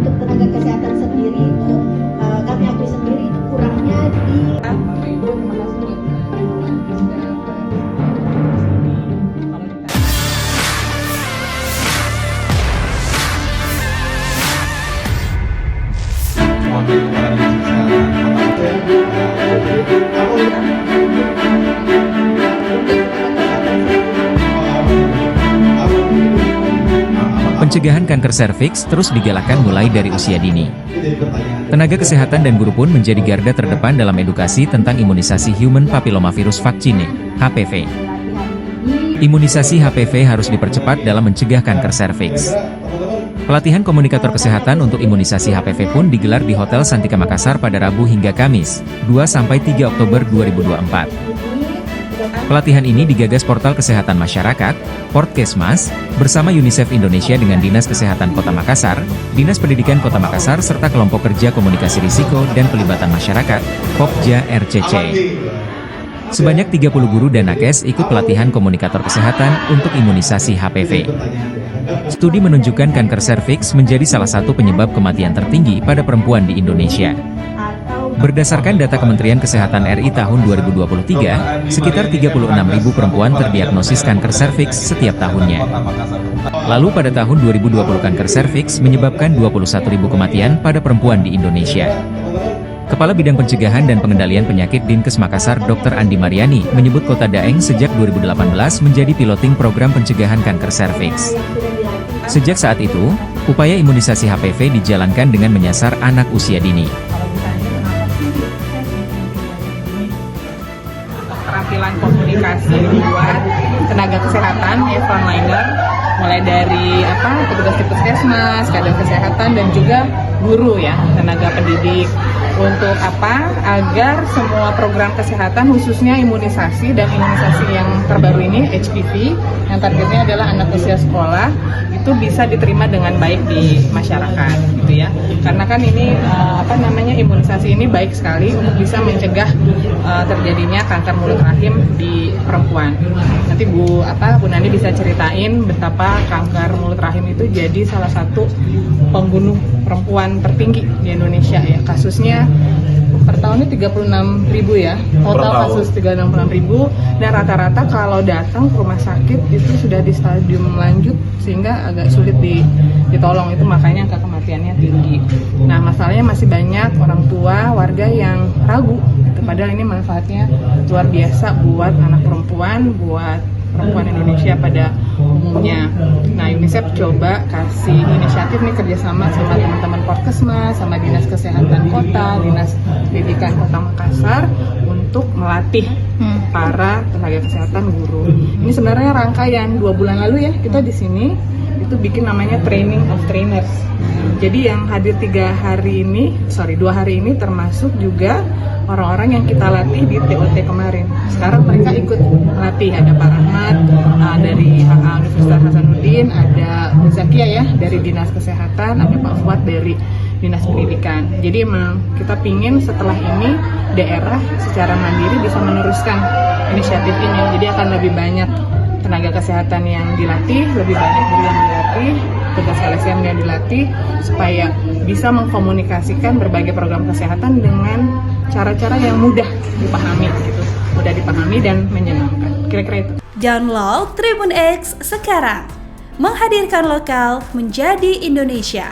untuk tenaga kesehatan sendiri itu kami akui sendiri itu kurangnya di Bapak Ibu, terima kasih buat sudah sini. Kalau kita Pencegahan kanker serviks terus digalakkan mulai dari usia dini. Tenaga kesehatan dan guru pun menjadi garda terdepan dalam edukasi tentang imunisasi Human Papillomavirus Vaccine, HPV. Imunisasi HPV harus dipercepat dalam mencegah kanker serviks. Pelatihan komunikator kesehatan untuk imunisasi HPV pun digelar di Hotel Santika Makassar pada Rabu hingga Kamis, 2-3 Oktober 2024. Pelatihan ini digagas Portal Kesehatan Masyarakat, Portkesmas, bersama UNICEF Indonesia dengan Dinas Kesehatan Kota Makassar, Dinas Pendidikan Kota Makassar serta Kelompok Kerja Komunikasi Risiko dan Pelibatan Masyarakat, Pokja RCC. Sebanyak 30 guru dan nakes ikut pelatihan komunikator kesehatan untuk imunisasi HPV. Studi menunjukkan kanker serviks menjadi salah satu penyebab kematian tertinggi pada perempuan di Indonesia. Berdasarkan data Kementerian Kesehatan RI tahun 2023, sekitar 36.000 perempuan terdiagnosis kanker serviks setiap tahunnya. Lalu pada tahun 2020 kanker serviks menyebabkan 21.000 kematian pada perempuan di Indonesia. Kepala Bidang Pencegahan dan Pengendalian Penyakit Dinkes Makassar Dr. Andi Mariani menyebut Kota Daeng sejak 2018 menjadi piloting program pencegahan kanker serviks. Sejak saat itu, upaya imunisasi HPV dijalankan dengan menyasar anak usia dini. keterampilan komunikasi buat tenaga kesehatan ya, frontliner, mulai dari petugas di puskesmas, kader kesehatan dan juga guru ya, tenaga pendidik, untuk agar semua program kesehatan khususnya imunisasi dan imunisasi yang terbaru ini HPV yang targetnya adalah anak usia sekolah itu bisa diterima dengan baik di masyarakat gitu ya, karena kan ini imunisasi ini baik sekali untuk bisa mencegah terjadinya kanker mulut rahim di perempuan. Nanti Bu Nani bisa ceritain betapa kanker mulut rahim itu jadi salah satu pembunuh perempuan tertinggi di Indonesia ya, kasusnya per tahunnya 36.000 ya, total kasus 36.000, dan rata-rata kalau datang ke rumah sakit itu sudah di stadium lanjut sehingga agak sulit ditolong, itu makanya angka kematiannya tinggi. Nah masalahnya masih banyak orang tua, warga yang ragu, padahal ini manfaatnya luar biasa buat anak perempuan, buat perempuan Indonesia pada umumnya. Nah, UNICEF coba kasih inisiatif nih kerjasama sama teman-teman Portkesmas, sama Dinas Kesehatan Kota, Dinas Pendidikan Kota Makassar untuk melatih para tenaga kesehatan guru. Ini sebenarnya rangkaian 2 bulan lalu ya, kita di sini itu bikin namanya Training of Trainers. Jadi yang hadir 2 hari ini termasuk juga orang-orang yang kita latih di TOT kemarin. Sekarang mereka ikut melatih, ada Pak Rahmat dari Universitas Hasanuddin, ada Bu Zakia ya dari Dinas Kesehatan, ada Pak Fuad dari Dinas Pendidikan. Jadi emang kita pingin setelah ini daerah secara mandiri bisa meneruskan inisiatif ini. Jadi akan lebih banyak tenaga kesehatan yang dilatih, lebih banyak guru yang dilatih, tugas LSM yang dilatih, supaya bisa mengkomunikasikan berbagai program kesehatan dengan cara-cara yang mudah dipahami gitu, mudah dipahami dan menyenangkan. Kira-kira itu. Download Tribun X sekarang, menghadirkan lokal menjadi Indonesia.